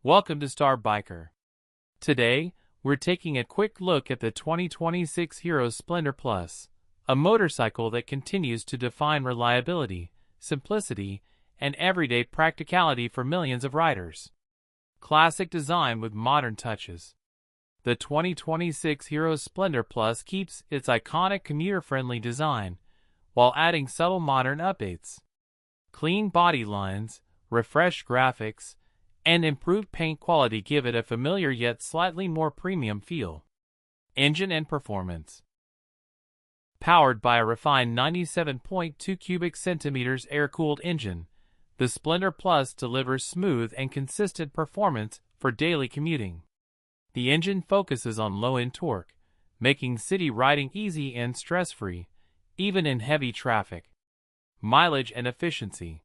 Welcome to Star Biker. Today, we're taking a quick look at the 2026 Hero Splendor Plus, a motorcycle that continues to define reliability, simplicity, and everyday practicality for millions of riders. Classic design with modern touches. The 2026 Hero Splendor Plus keeps its iconic commuter-friendly design, while adding subtle modern updates. Clean body lines, refreshed graphics, and improved paint quality give it a familiar yet slightly more premium feel. Engine and performance. Powered by a refined 97.2 cubic centimeters air-cooled engine, the Splendor Plus delivers smooth and consistent performance for daily commuting. The engine focuses on low-end torque, making city riding easy and stress-free, even in heavy traffic. Mileage and efficiency.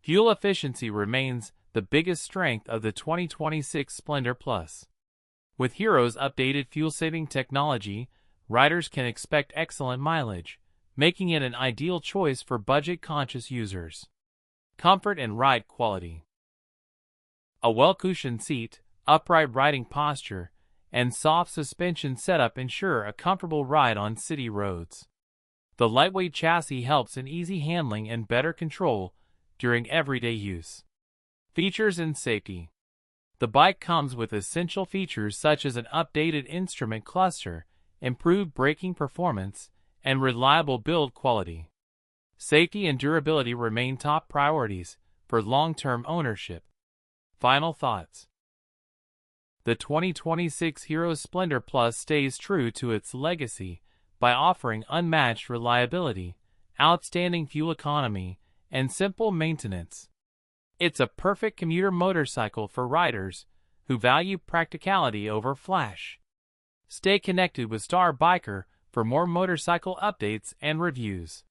Fuel efficiency remains the biggest strength of the 2026 Splendor Plus. With Hero's updated fuel-saving technology, riders can expect excellent mileage, making it an ideal choice for budget-conscious users. Comfort and ride quality. A well-cushioned seat, upright riding posture, and soft suspension setup ensure a comfortable ride on city roads. The lightweight chassis helps in easy handling and better control during everyday use. Features and safety. The bike comes with essential features such as an updated instrument cluster, improved braking performance, and reliable build quality. Safety and durability remain top priorities for long-term ownership. Final thoughts. The 2026 Hero Splendor Plus stays true to its legacy by offering unmatched reliability, outstanding fuel economy, and simple maintenance. It's a perfect commuter motorcycle for riders who value practicality over flash. Stay connected with Star Biker for more motorcycle updates and reviews.